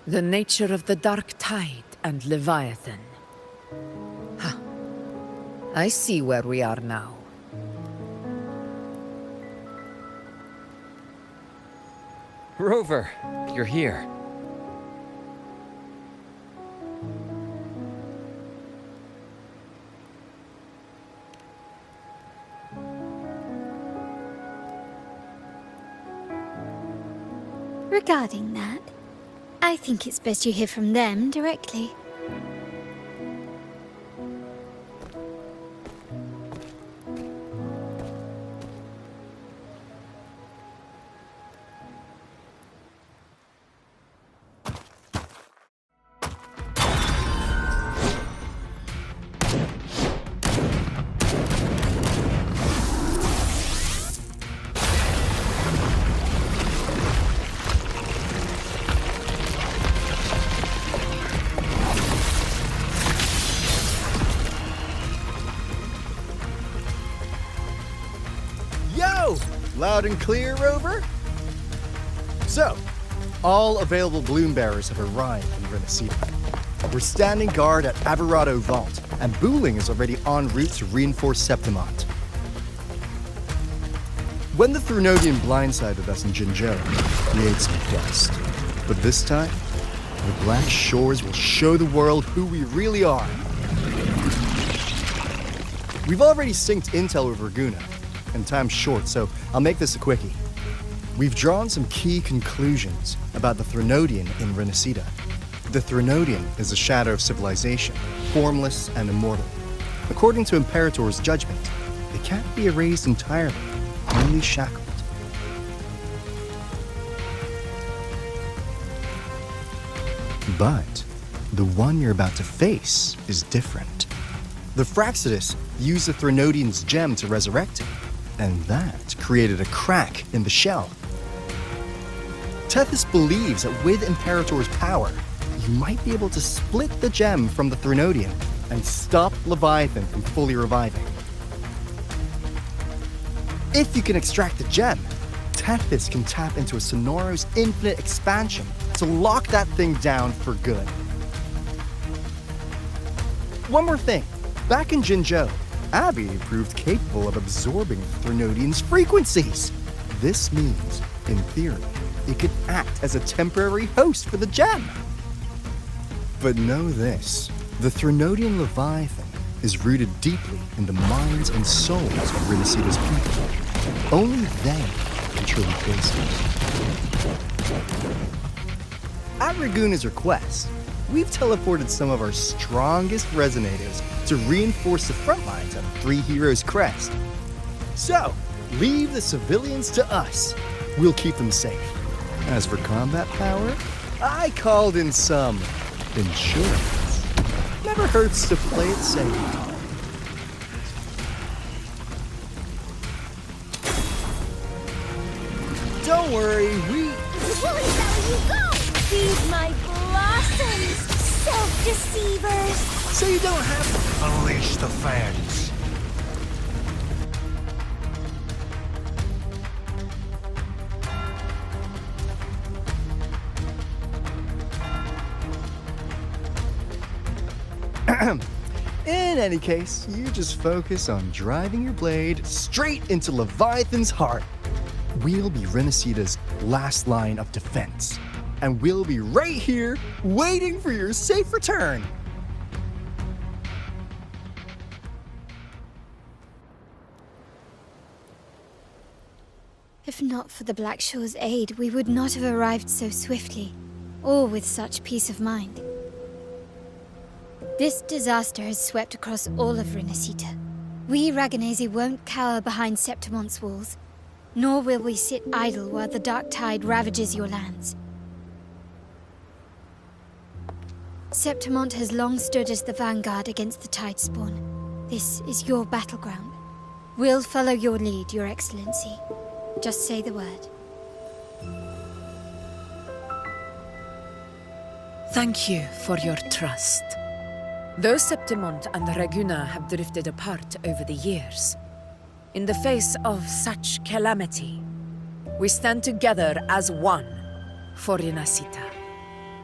The nature of the dark tide and Leviathan. Ha. I see where we are now. Rover, you're here. Regarding that, I think it's best you hear from them directly. Loud and clear, Rover? So, all available bloom bearers have arrived in Rinascita. We're standing guard at Averado Vault, and Booling is already en route to reinforce Septimont. When the Thrunodian blindsided us in Jinzhou, we ate some dust. But this time, the Black Shores will show the world who we really are. We've already synced intel with Raguna, and time's short, so I'll make this a quickie. We've drawn some key conclusions about the Thrunodian in Rinascita. The Thrunodian is a shadow of civilization, formless and immortal. According to Imperator's judgment, they can't be erased entirely, only shackled. But the one you're about to face is different. The Fraxidus used the Thrunodian's gem to resurrect him, and that created a crack in the shell. Tethys believes that with Imperator's power, you might be able to split the gem from the Thrunodian and stop Leviathan from fully reviving. If you can extract the gem, Tethys can tap into a Sonoro's infinite expansion to lock that thing down for good. One more thing. Back in Jinzhou, Abby proved capable of absorbing Thrunodian's frequencies. This means, in theory, it could act as a temporary host for the gem. But know this, the Thrunodian Leviathan is rooted deeply in the minds and souls of Rinascita's people. Only they can truly face it. At Raguna's request, we've teleported some of our strongest resonators to reinforce the front lines of Three Heroes Crest. So, leave the civilians to us. We'll keep them safe. As for combat power, I called in some insurance. Never hurts to play it safe. Don't worry, Where you go? Feed my blossoms, self-deceivers! So you don't have to Unleash the fans. In any case, you just focus on driving your blade straight into Leviathan's heart. We'll be Rinascita's last line of defense, and we'll be right here waiting for your safe return. If not for the Black Shore's aid, we would not have arrived so swiftly, or with such peace of mind. This disaster has swept across all of Rinascita. We Raganese won't cower behind Septimont's walls, nor will we sit idle while the dark tide ravages your lands. Septimont has long stood as the vanguard against the tide spawn. This is your battleground. We'll follow your lead, Your Excellency. Just say the word. Thank you for your trust. Though Septimont and Raguna have drifted apart over the years, in the face of such calamity, We stand together as one for Rinascita.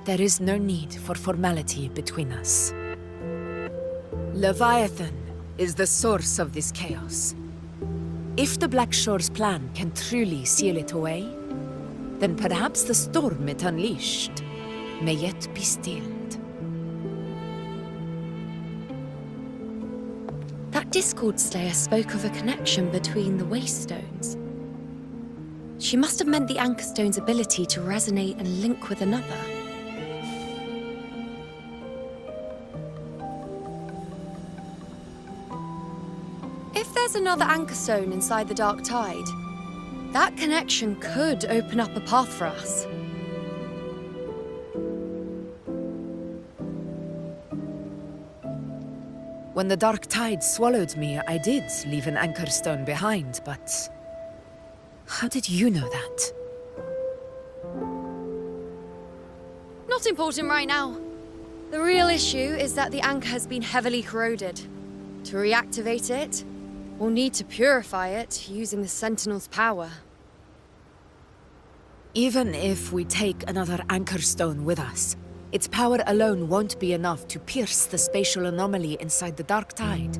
There is no need for formality between us. Leviathan is the source of this chaos. If the Black Shore's plan can truly seal it away, then perhaps the storm it unleashed may yet be stilled. That Discord Slayer spoke of a connection between the Wastestones. She must have meant the Anchor Stone's ability to resonate and link with another. If there's another Anchor Stone inside the Dark Tide, that connection could open up a path for us. When the Dark Tide swallowed me, I did leave an Anchor Stone behind, but... how did you know that? Not important right now. The real issue is that the anchor has been heavily corroded. To reactivate it, we'll need to purify it using the Sentinel's power. Even if we take another Anchor Stone with us, its power alone won't be enough to pierce the spatial anomaly inside the Dark Tide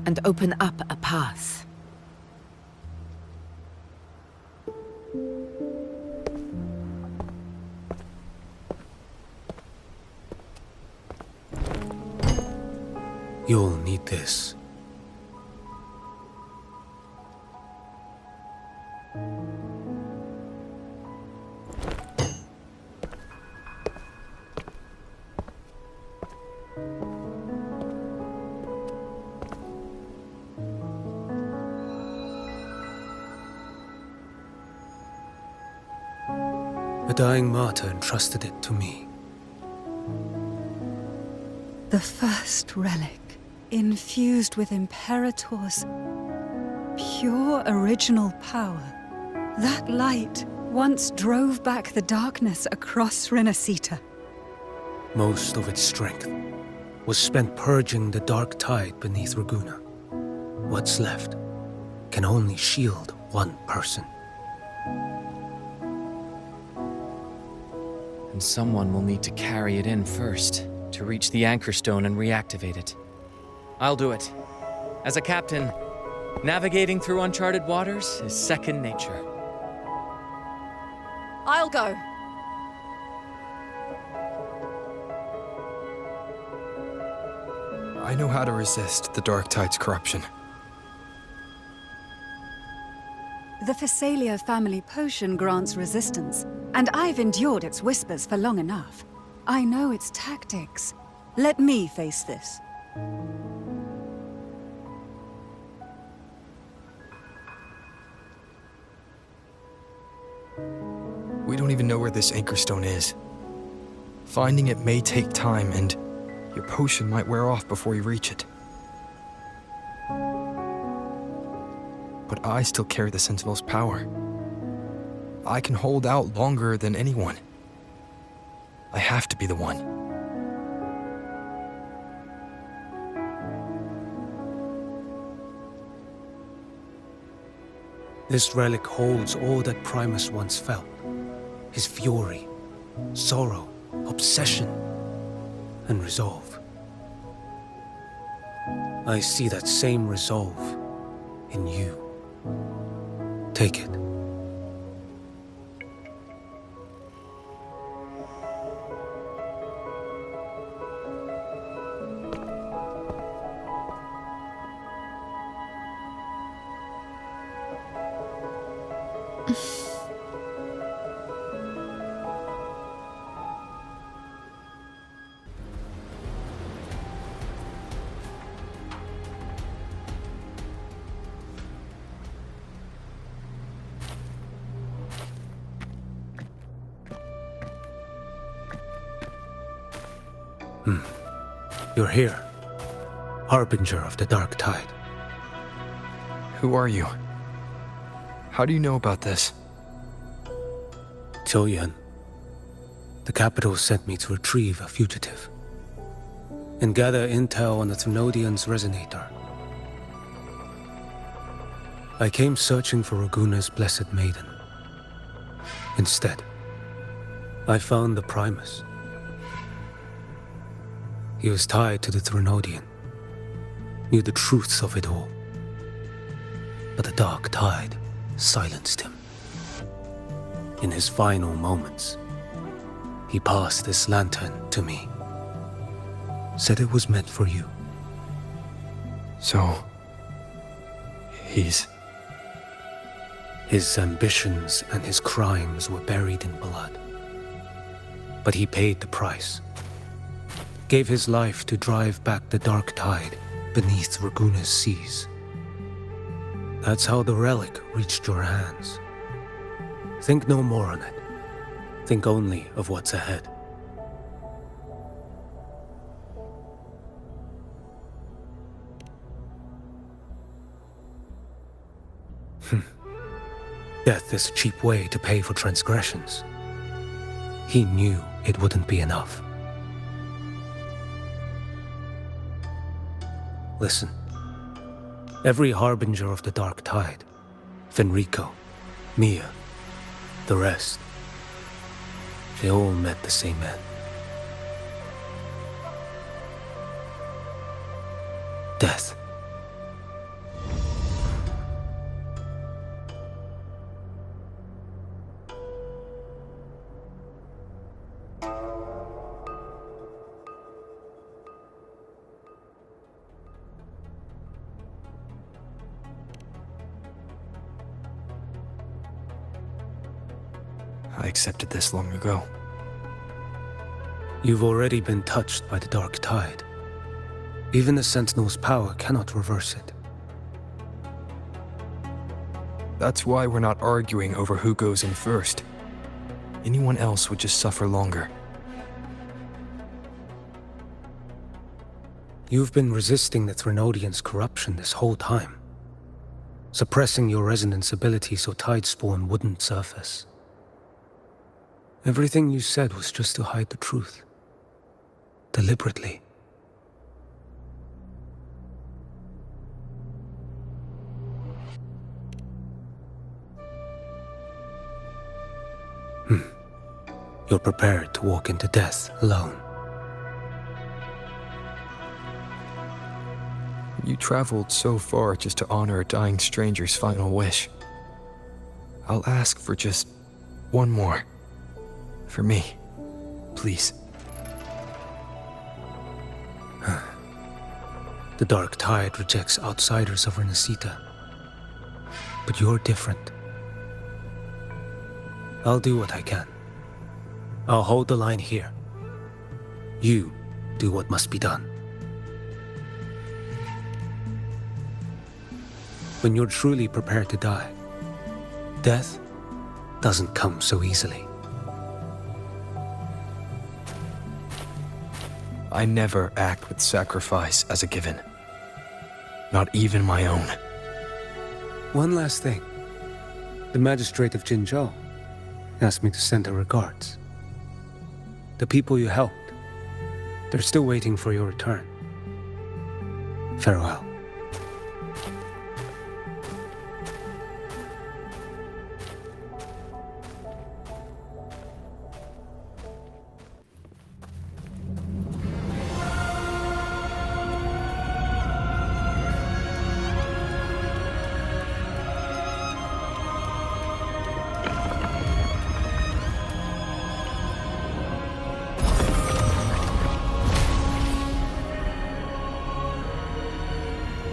and open up a path. You'll need this. A dying martyr entrusted it to me. The first relic, infused with Imperator's pure original power. That light once drove back the darkness across Rinascita. Most of its strength was spent purging the dark tide beneath Ragunna. What's left can only shield one person. And someone will need to carry it in first, to reach the Anchor Stone and reactivate it. I'll do it. As a captain, navigating through uncharted waters is second nature. I'll go. I know how to resist the Dark Tide's corruption. The Phasalia family potion grants resistance, and I've endured its whispers for long enough. I know its tactics. Let me face this. We don't even know where this Anchor Stone is. Finding it may take time, and your potion might wear off before you reach it. But I still carry the Sentinel's power. I can hold out longer than anyone. I have to be the one. This relic holds all that Primus once felt. His fury, sorrow, obsession, and resolve. I see that same resolve in you. Take it. You're here, harbinger of the dark tide. Who are you? How do you know about this? Qiuyuan. The capital sent me to retrieve a fugitive and gather intel on the Thenodian's resonator. I came searching for Ragunna's blessed maiden, Instead, I found the Primus. He was tied to the Threnodian, knew the truths of it all. But the dark tide silenced him. In his final moments, he passed this lantern to me. Said it was meant for you. So... he's... His ambitions and his crimes were buried in blood. But he paid the price. Gave his life to drive back the dark tide beneath Raguna's seas. That's how the relic reached your hands. Think no more on it. Think only of what's ahead. Death is a cheap way to pay for transgressions. He knew it wouldn't be enough. Listen. Every harbinger of the dark tide, Fenrico, Mia, the rest, they all met the same end. Death. I accepted this long ago. You've already been touched by the dark tide. Even the Sentinel's power cannot reverse it. That's why we're not arguing over who goes in first. Anyone else would just suffer longer. You've been resisting the Threnodian's corruption this whole time. Suppressing your resonance ability so Tidespawn wouldn't surface. Everything you said was just to hide the truth. Deliberately. You're prepared to walk into death alone. You traveled so far just to honor a dying stranger's final wish. I'll ask for just one more. For me, please. The dark tide rejects outsiders of Rinascita. But you're different. I'll do what I can. I'll hold the line here. You do what must be done. When you're truly prepared to die, death doesn't come so easily. I never act with sacrifice as a given. Not even my own. One last thing. The magistrate of Jinzhou asked me to send her regards. The people you helped, they're still waiting for your return. Farewell.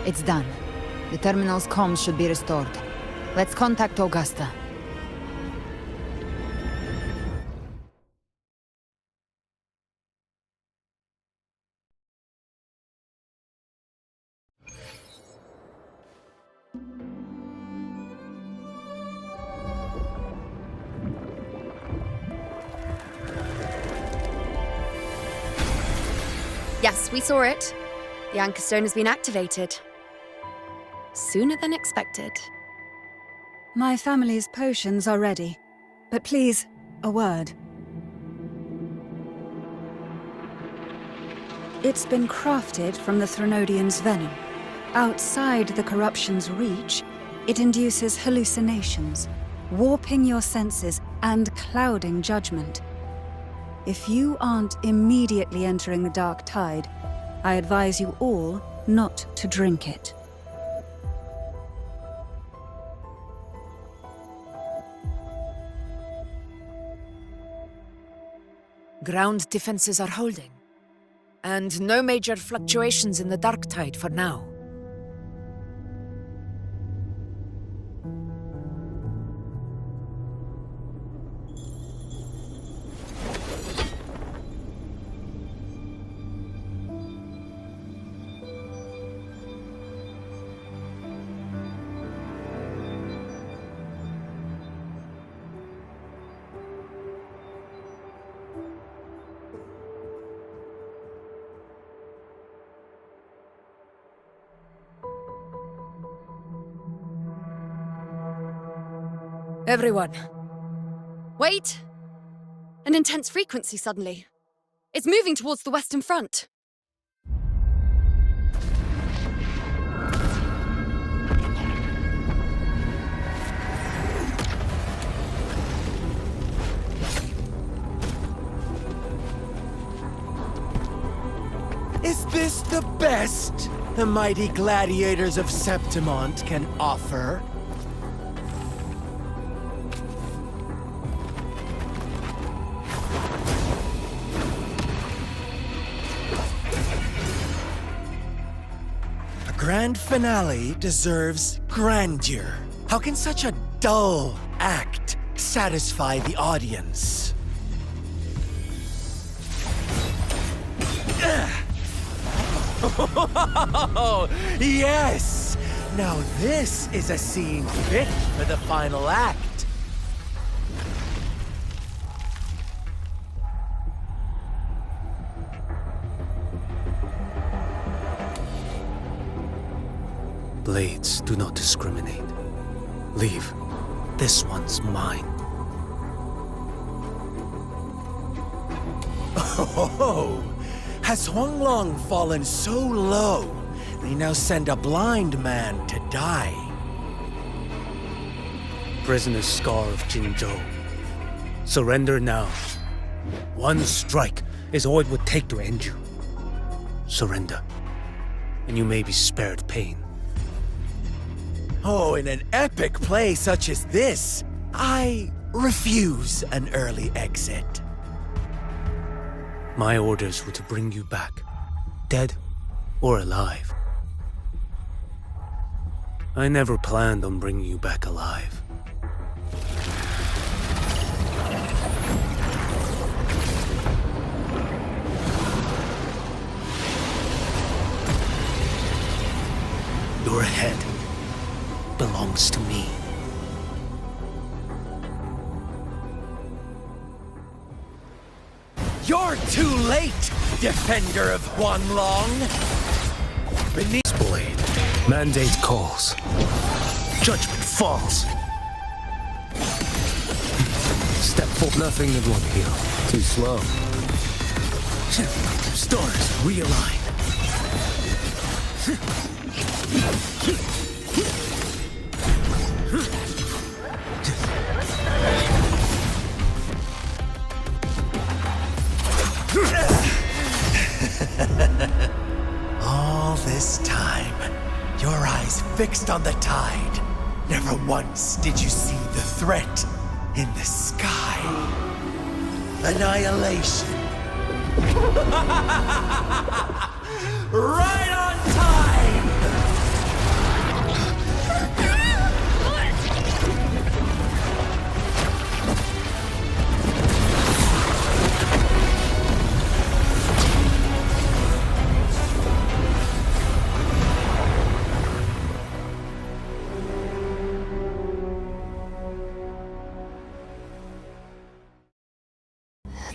It's done. The terminal's comms should be restored. Let's contact Augusta. Yes, we saw it. The anchor stone has been activated. Sooner than expected. My family's potions are ready. But please, a word. It's been crafted from the Threnodian's venom. Outside the corruption's reach, it induces hallucinations, warping your senses and clouding judgment. If you aren't immediately entering the dark tide, I advise you all not to drink it. Ground defenses are holding, and no major fluctuations in the dark tide for now. Everyone. Wait! An intense frequency suddenly. It's moving towards the Western Front. Is this the best the mighty gladiators of Septimont can offer? Grand finale deserves grandeur. How can such a dull act satisfy the audience? Oh, yes! Now this is a scene fit for the final act. Blades do not discriminate. Leave. This one's mine. Oh, has Huanglong fallen so low, they now send a blind man to die? Prisoner Scar of Jinzhou. Surrender now. One strike is all it would take to end you. Surrender, and you may be spared pain. Oh, in an epic play such as this, I refuse an early exit. My orders were to bring you back, dead or alive. I never planned on bringing you back alive. Your head belongs to me. You're too late, defender of Huanglong! Beneath blade, mandate calls. Judgment falls. Step forward. Nothing that won't heal. Too slow. Stars realign. All this time, your eyes fixed on the tide. Never once did you see the threat in the sky. Annihilation. Right on time!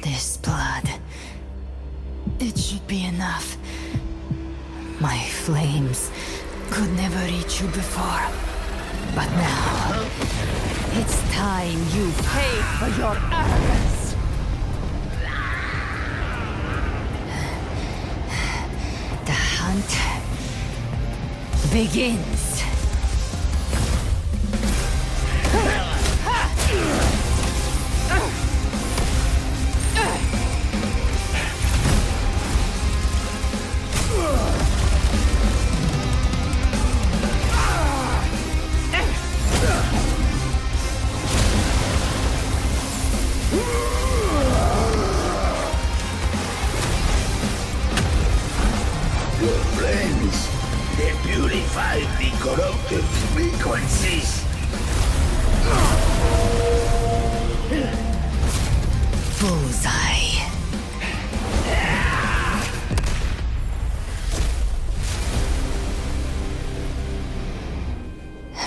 This blood. It should be enough. My flames could never reach you before. But now, it's time you pay for your arrogance. The hunt begins.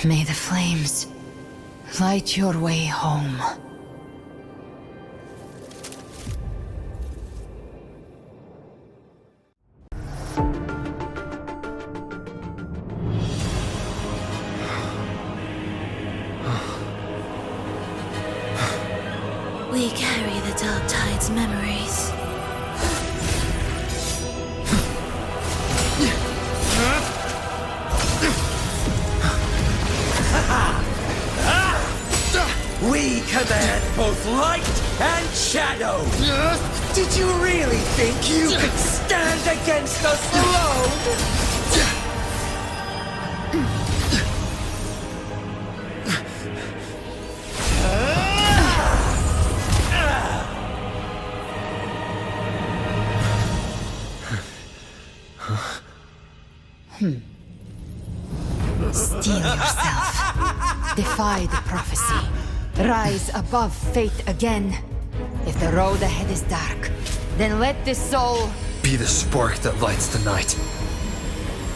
May the flames light your way home. We carry the Dark Tide's memories. We command both light and shadow! Did you really think you could stand against us alone? Steel yourself. Defy the prophecy. Rise above fate again. If the road ahead is dark, then let this soul Be the spark that lights the night.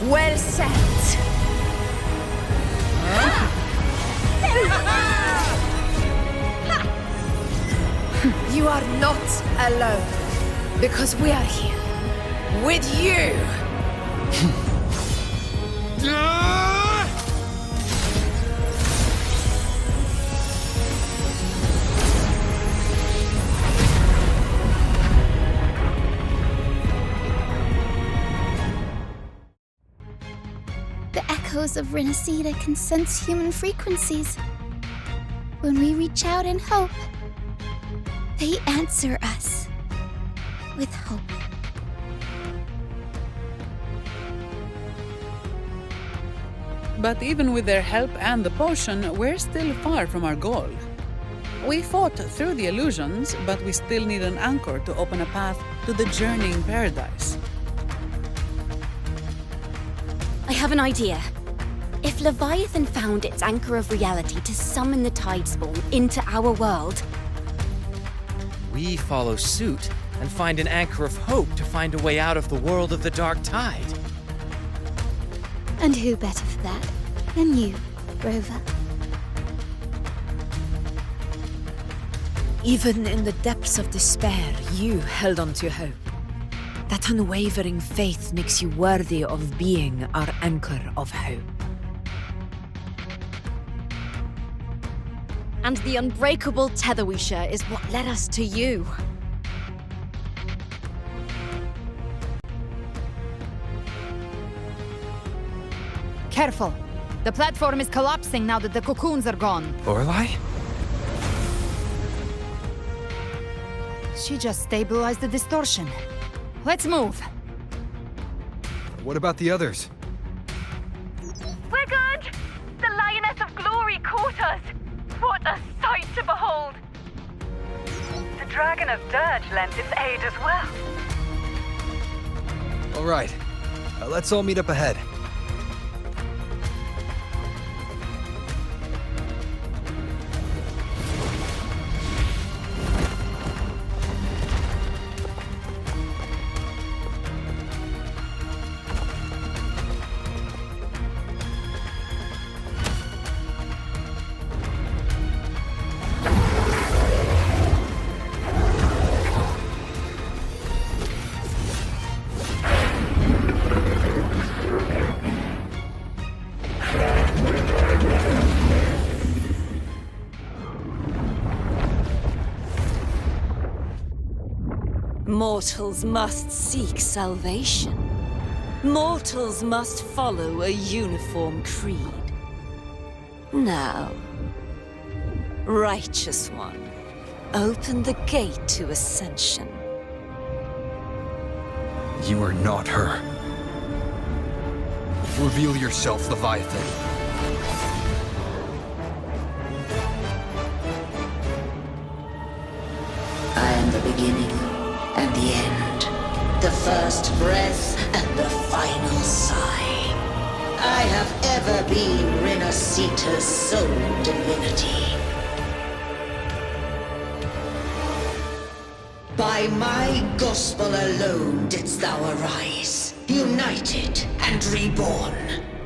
well set. You are not alone, because we are here with you. The echoes of Rinascita can sense human frequencies. When we reach out in hope, they answer us with hope. But even with their help and the potion, we're still far from our goal. We fought through the illusions, but we still need an anchor to open a path to the journeying paradise. I have an idea. If Leviathan found its anchor of reality to summon the Tidespawn into our world, We follow suit and find an anchor of hope to find a way out of the world of the Dark Tide. And who better for that than you, Rover? Even in the depths of despair, you held on to hope. That unwavering faith makes you worthy of being our anchor of hope. And the unbreakable tether we share is what led us to you. Careful! The platform is collapsing now that the cocoons are gone. Lorelei? She just stabilized the distortion. Let's move. What about the others? We're good! The Lioness of Glory caught us! What a sight to behold! The Dragon of Dirge lent its aid as well. All right. Let's all meet up ahead. mortals must seek salvation. Mortals must follow a uniform creed. Now, Righteous One, open the gate to ascension. You are not her. Reveal yourself, Leviathan. I am the beginning and the end, the first breath and the final sigh. I have ever been Rinascita's sole divinity. By my gospel alone didst thou arise, united and reborn.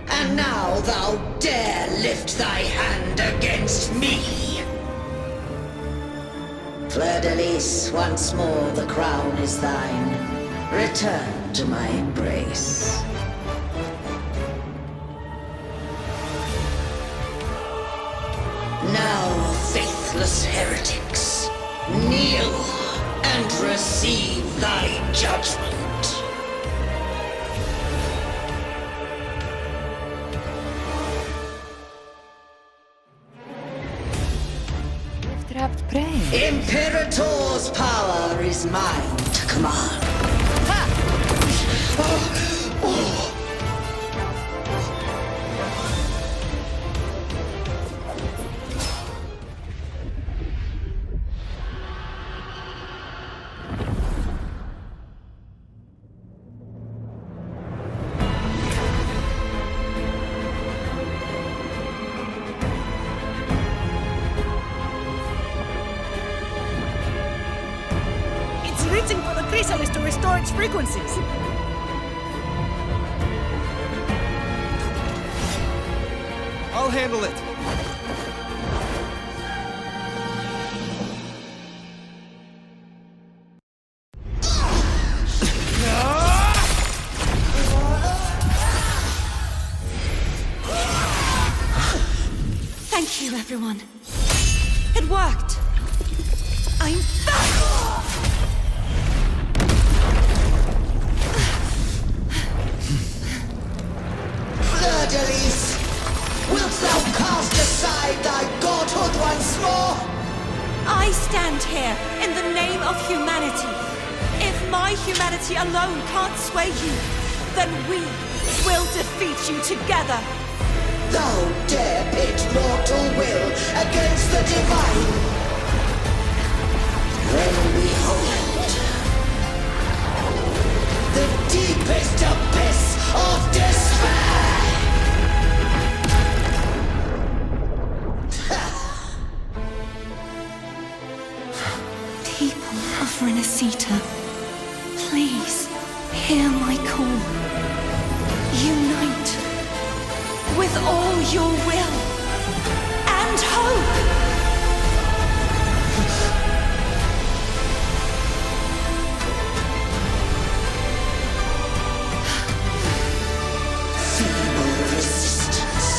And now thou dare lift thy hand against me! Fleur-de-Lis, once more the crown is thine. Return to my embrace. Now, faithless heretics, kneel and receive thy judgment. Imperator's power is mine to command. To restore its frequencies. I'll handle it. Thank you, everyone. It worked. I'm back! Fleur-de-Lis, wilt thou cast aside thy godhood once more? I stand here in the name of humanity. If my humanity alone can't sway you, then we will defeat you together. Thou dare pit mortal will against the divine. Then behold, the deepest abyss of despair! People of Rinascita, please hear my call. Unite with all your will and hope. Feeble resistance.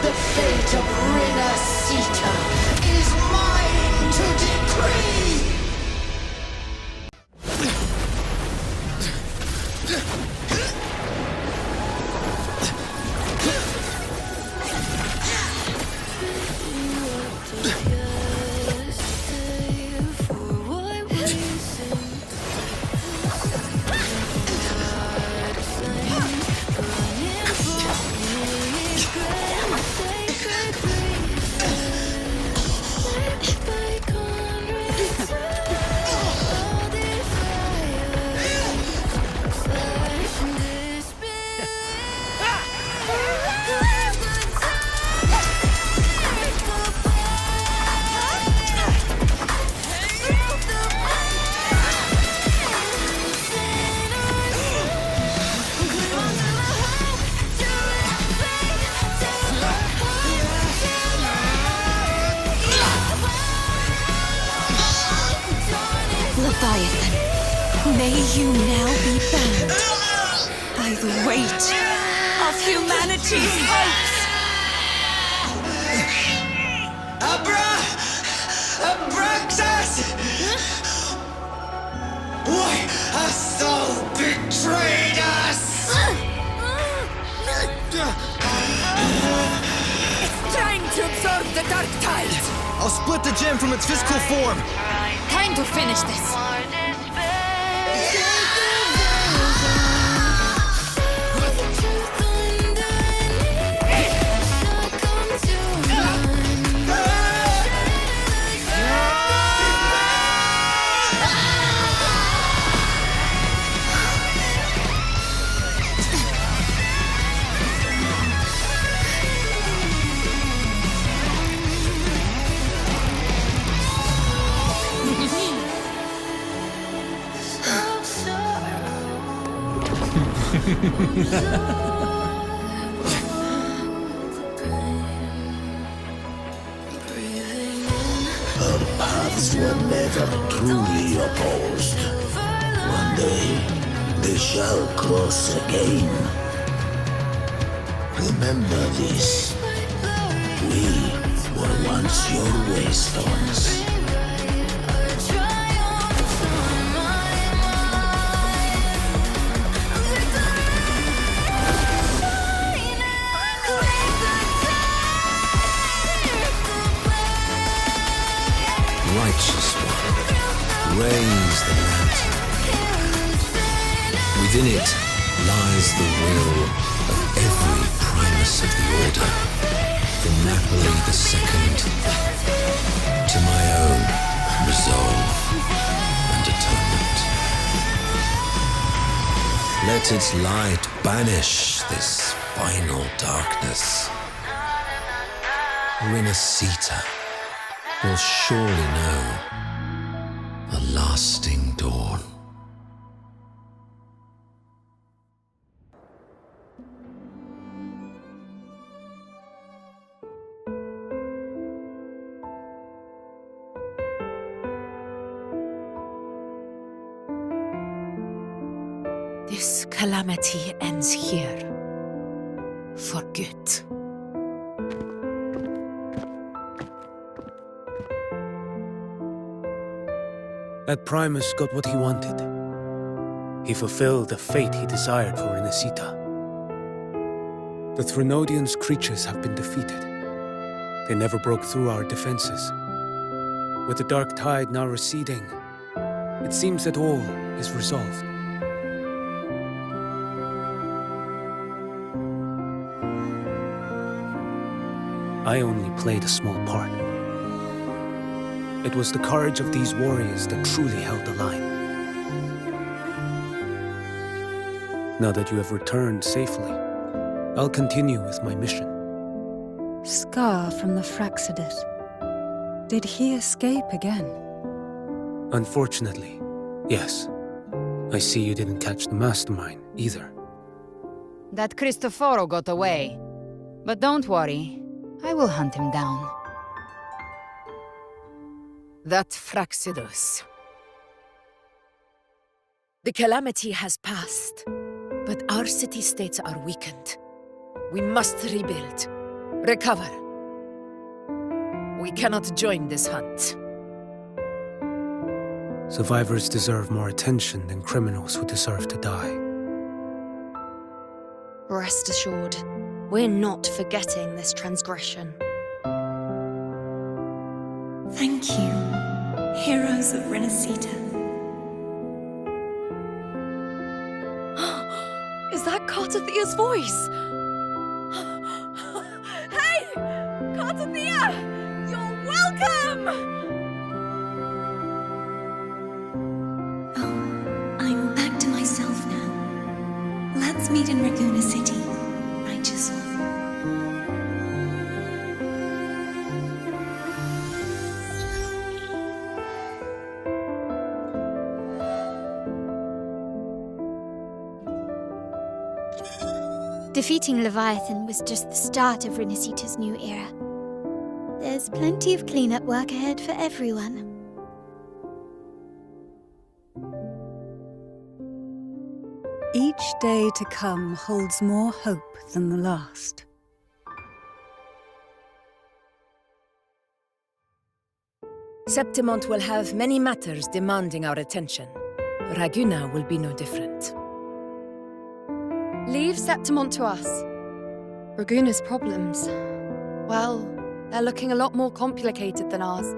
The fate of Rinascita is mine to decree! May you now be bound by the weight of humanity's hopes. Abraxas! Why hast thou betrayed us? It's trying to absorb the dark tide. I'll split the gem from its physical form. Time to finish this. were never truly opposed. One day, they shall cross again. Remember this. We were once your waystones. Righteous one, raise the lantern. Within it lies the will of every primus of the Order, from Napoli II to my own resolve and atonement. Let its light banish this final darkness. Rinascita will surely know a lasting dawn. This calamity ends here. For good. That Primus got what he wanted. He fulfilled the fate he desired for Rinascita. The Threnodians' creatures have been defeated. They never broke through our defenses. With the dark tide now receding, it seems that all is resolved. I only played a small part. It was the courage of these warriors that truly held the line. Now that you have returned safely, I'll continue with my mission. Scar from the Fraxidus. Did he escape again? Unfortunately, yes. I see you didn't catch the mastermind either. That Cristoforo got away. But don't worry, I will hunt him down. That Fraxidus. The calamity has passed, but our city-states are weakened. We must rebuild, recover. We cannot join this hunt. Survivors deserve more attention than criminals who deserve to die. Rest assured, we're not forgetting this transgression. Thank you, heroes of Rinascita. Is that Cartathia's voice? Hey! Cartathia! You're welcome! Oh, I'm back to myself now. Let's meet in Raguna City, righteous one. Defeating Leviathan was just the start of Rinascita's new era. There's plenty of cleanup work ahead for everyone. Each day to come holds more hope than the last. Septimont will have many matters demanding our attention. Raguna will be no different. Leave Septimont to us. Raguna's problems, well, they're looking a lot more complicated than ours.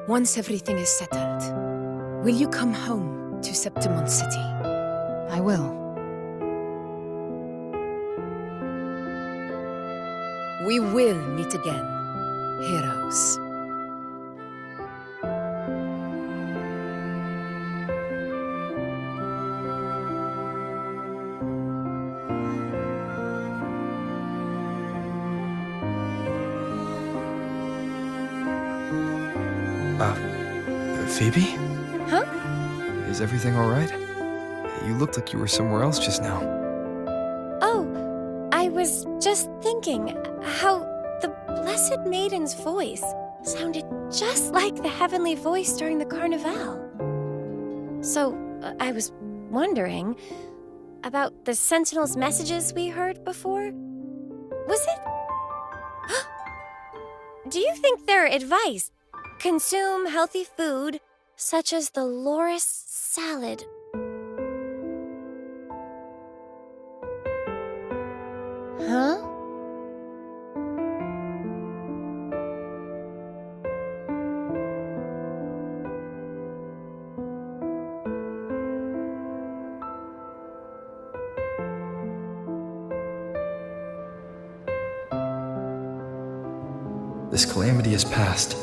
Once everything is settled, will you come home to Septimont City? I will. We will meet again, heroes. Phoebe? Huh? Is everything all right? You looked like you were somewhere else just now. Oh, I was just thinking, how the Blessed Maiden's voice sounded just like the heavenly voice during the Carnival. So, I was wondering about the Sentinel's messages we heard before. Was it? Do you think their advice, consume healthy food, such as the loris salad? Huh? This calamity is past,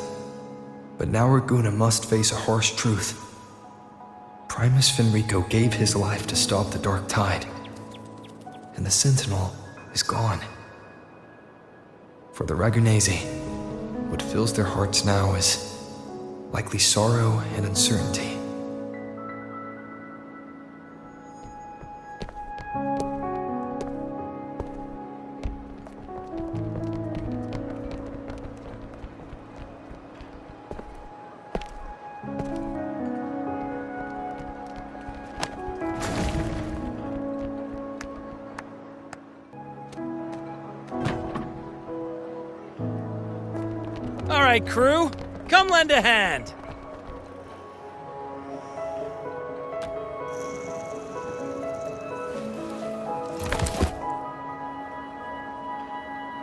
but now Raguna must face a harsh truth. Primus Finrico gave his life to stop the Dark Tide, and the Sentinel is gone. For the Ragunesi, what fills their hearts now is likely sorrow and uncertainty. All right, crew, come lend a hand.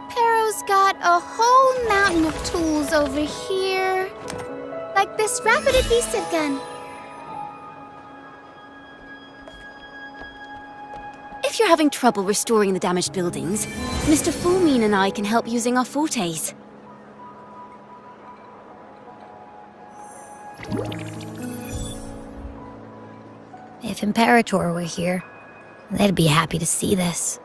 Pero's got a whole mountain of tools over here. Like this rapid adhesive gun. If you're having trouble restoring the damaged buildings, Mr. Fulmine and I can help using our fortes. If Imperator were here, they'd be happy to see this.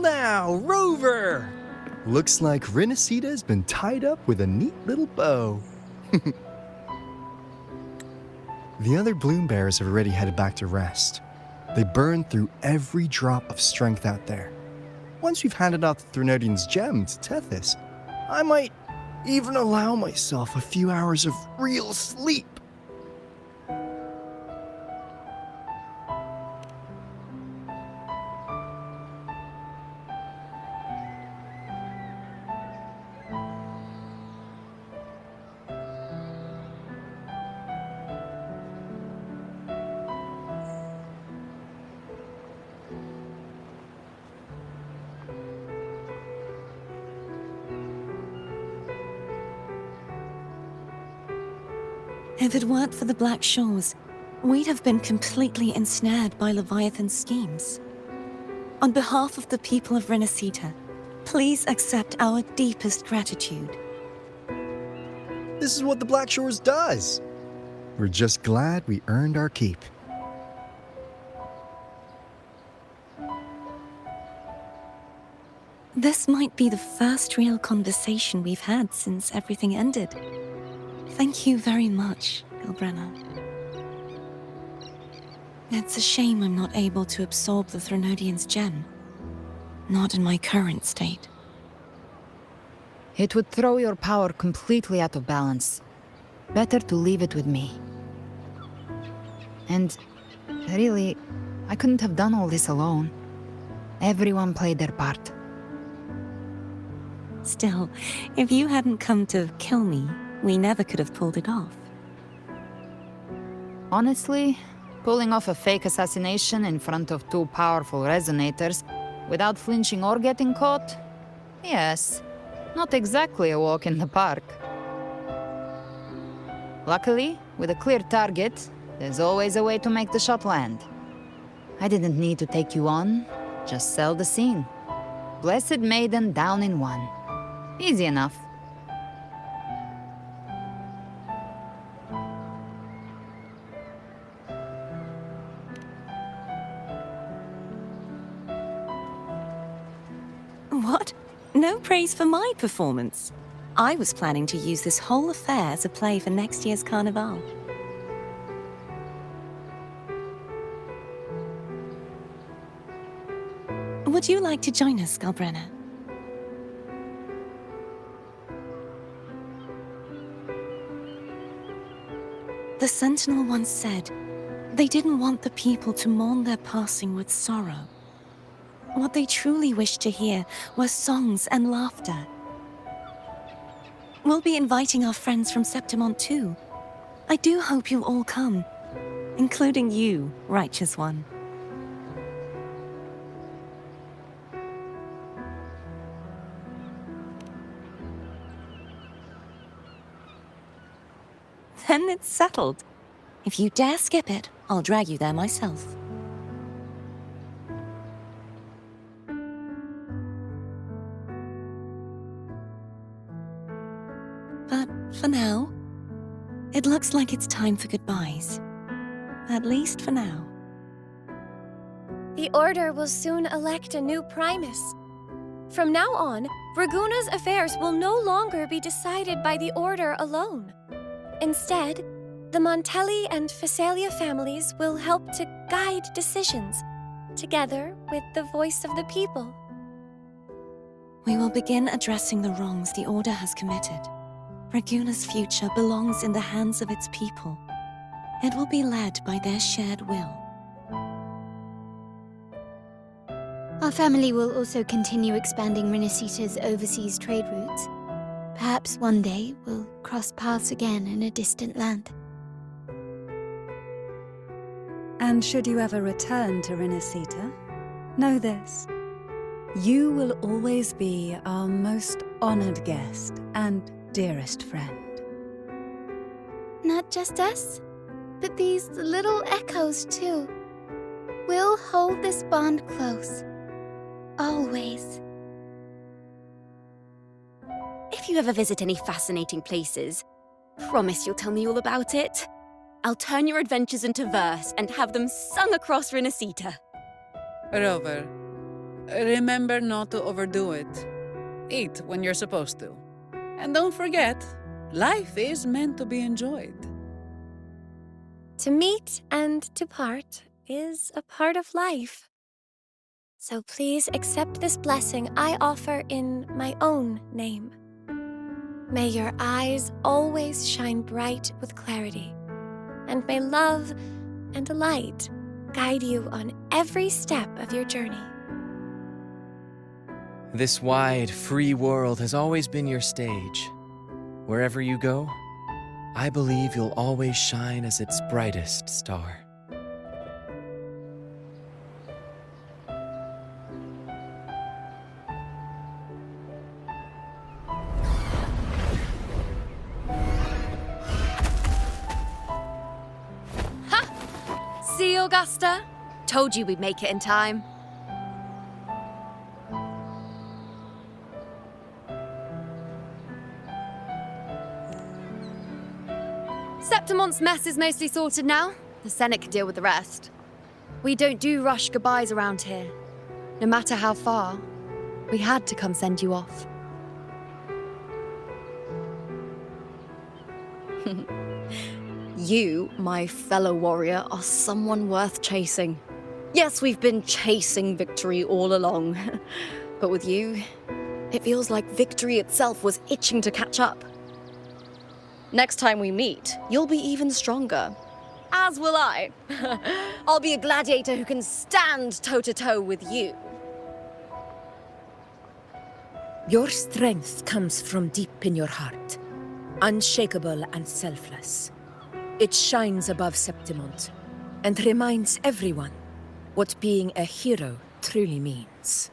now, Rover! Looks like Rinascita's been tied up with a neat little bow. The other bloom bearers have already headed back to rest. They burned through every drop of strength out there. Once we've handed out the Threnodian's gem to Tethys, I might even allow myself a few hours of real sleep. If it weren't for the Black Shores, we'd have been completely ensnared by Leviathan's schemes. On behalf of the people of Rinascita, please accept our deepest gratitude. This is what the Black Shores does. We're just glad we earned our keep. This might be the first real conversation we've had since everything ended. Thank you very much, Galbrena. It's a shame I'm not able to absorb the Threnodian's gem. Not in my current state. It would throw your power completely out of balance. Better to leave it with me. And really, I couldn't have done all this alone. Everyone played their part. Still, if you hadn't come to kill me, we never could have pulled it off. Honestly, pulling off a fake assassination in front of two powerful resonators without flinching or getting caught? Yes, not exactly a walk in the park. Luckily, with a clear target, there's always a way to make the shot land. I didn't need to take you on, just sell the scene. Blessed Maiden down in one. Easy enough. What? No praise for my performance. I was planning to use this whole affair as a play for next year's Carnival. Would you like to join us, Galbrena? The Sentinel once said, they didn't want the people to mourn their passing with sorrow. What they truly wished to hear were songs and laughter. We'll be inviting our friends from Septimont too. I do hope you'll all come, including you, Righteous One. Then it's settled. If you dare skip it, I'll drag you there myself. But for now, it looks like it's time for goodbyes. At least for now. The Order will soon elect a new Primus. From now on, Raguna's affairs will no longer be decided by the Order alone. Instead, the Montelli and Phasalia families will help to guide decisions, together with the voice of the people. We will begin addressing the wrongs the Order has committed. Raguna's future belongs in the hands of its people. It will be led by their shared will. Our family will also continue expanding Rinascita's overseas trade routes. Perhaps one day we'll cross paths again in a distant land. And should you ever return to Rinascita, know this. You will always be our most honored guest and dearest friend. Not just us, but these little echoes too. We'll hold this bond close. Always. If you ever visit any fascinating places, promise you'll tell me all about it. I'll turn your adventures into verse and have them sung across Rinascita. Rover, Remember not to overdo it. Eat when you're supposed to. And don't forget, life is meant to be enjoyed. To meet and to part is a part of life. So please accept this blessing I offer in my own name. May your eyes always shine bright with clarity, and may love and delight guide you on every step of your journey. This wide, free world has always been your stage. Wherever you go, I believe you'll always shine as its brightest star. See, Augusta? Told you we'd make it in time. Septimon's mess is mostly sorted now. The Senate can deal with the rest. We don't do rush goodbyes around here. No matter how far, we had to come send you off. You, my fellow warrior, are someone worth chasing. Yes, we've been chasing victory all along. But with you, it feels like victory itself was itching to catch up. Next time we meet, you'll be even stronger. As will I. I'll be a gladiator who can stand toe-to-toe with you. Your strength comes from deep in your heart, unshakable and selfless. It shines above Septimont and reminds everyone what being a hero truly means.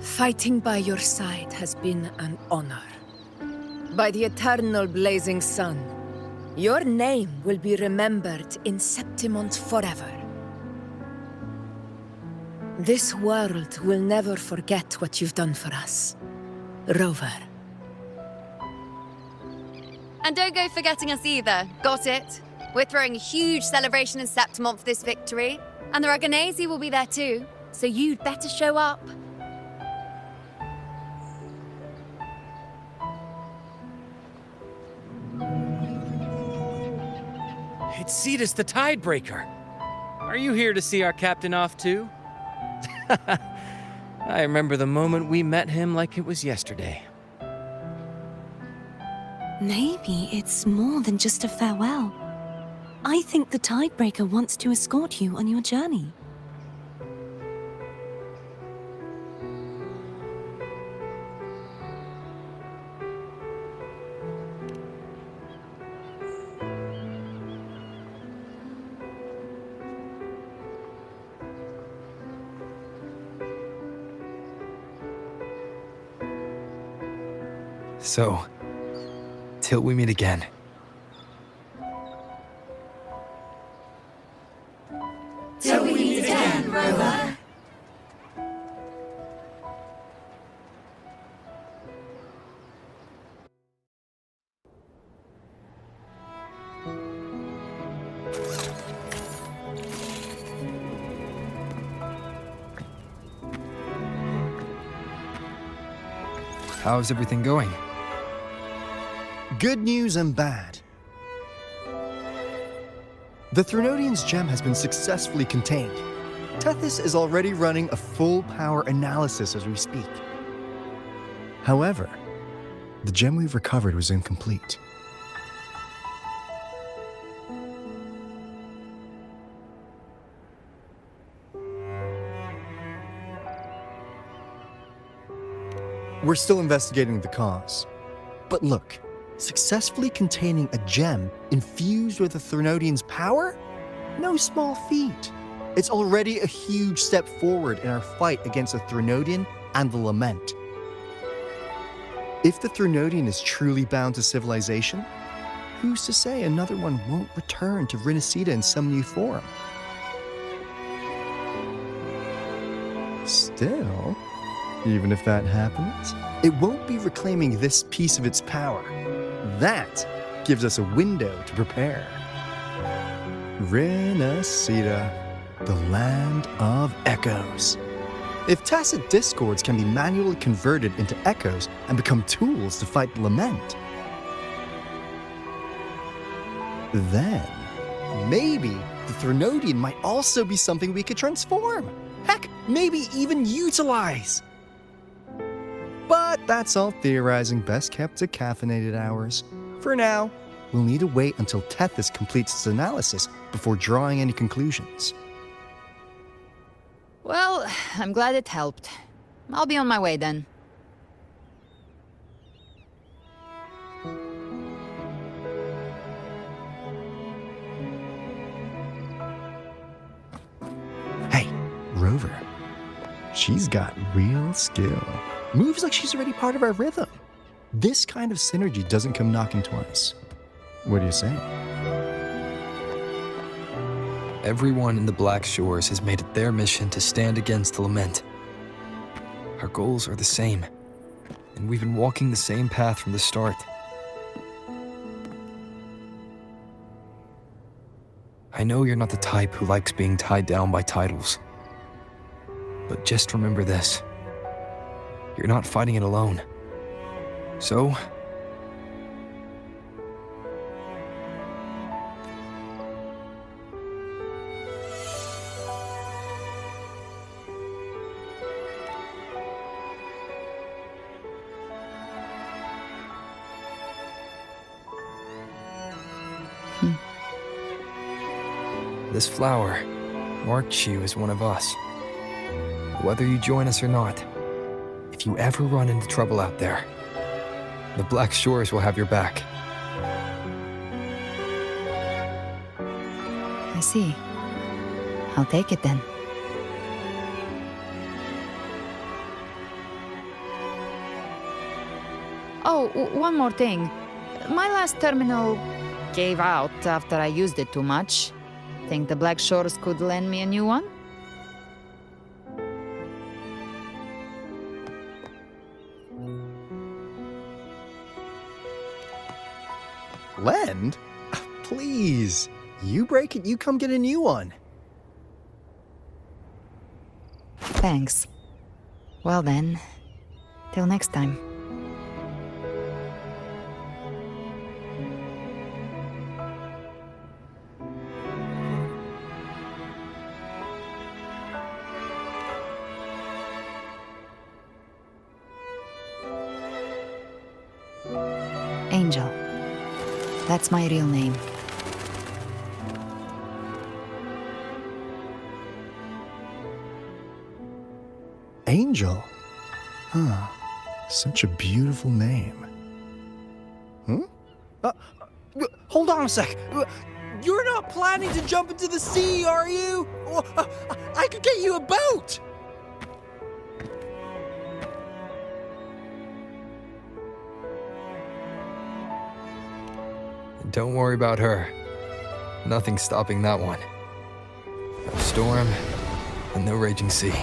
Fighting by your side has been an honor. By the eternal blazing sun, your name will be remembered in Septimont forever. This world will never forget what you've done for us, Rover. And don't go forgetting us either, got it? We're throwing a huge celebration in Septimont for this victory, and the Raganesi will be there too, so you'd better show up. It's Cetus the Tidebreaker. Are you here to see our captain off too? I remember the moment we met him like it was yesterday. Maybe it's more than just a farewell. I think the Tidebreaker wants to escort you on your journey. So, till we meet again. Till we meet again, Rover. How's everything going? Good news and bad. The Threnodian's gem has been successfully contained. Tethys is already running a full-power analysis as we speak. However, the gem we've recovered was incomplete. We're still investigating the cause. But look, successfully containing a gem infused with the Threnodian's power? No small feat. It's already a huge step forward in our fight against the Threnodian and the Lament. If the Threnodian is truly bound to civilization, who's to say another one won't return to Rinascita in some new form? Still, even if that happens, it won't be reclaiming this piece of its power. That gives us a window to prepare. Rinascita. the land of echoes. If tacit discords can be manually converted into echoes and become tools to fight lament, then maybe the Threnodian might also be something we could transform. Heck, maybe even utilize. But that's all theorizing best kept to caffeinated hours. For now, we'll need to wait until Tethys completes its analysis before drawing any conclusions. Well, I'm glad it helped. I'll be on my way then. Hey, Rover. She's got real skill. Moves like she's already part of our rhythm. This kind of synergy doesn't come knocking twice. What do you say? Everyone in the Black Shores has made it their mission to stand against the lament. Our goals are the same, and we've been walking the same path from the start. I know you're not the type who likes being tied down by titles, but just remember this. You're not fighting it alone. So, this flower marks you as one of us. Whether you join us or not, if you ever run into trouble out there, the Black Shores will have your back. I see. I'll take it then. Oh, one more thing. My last terminal gave out after I used it too much. Think the Black Shores could lend me a new one? Lend? Please. You break it, you come get a new one. Thanks. Well then, till next time. Angel. That's my real name. Angel? Huh. Such a beautiful name. Hold on a sec. You're not planning to jump into the sea, are you? I could get you a boat! Don't worry about her. Nothing's stopping that one. No storm and no raging sea.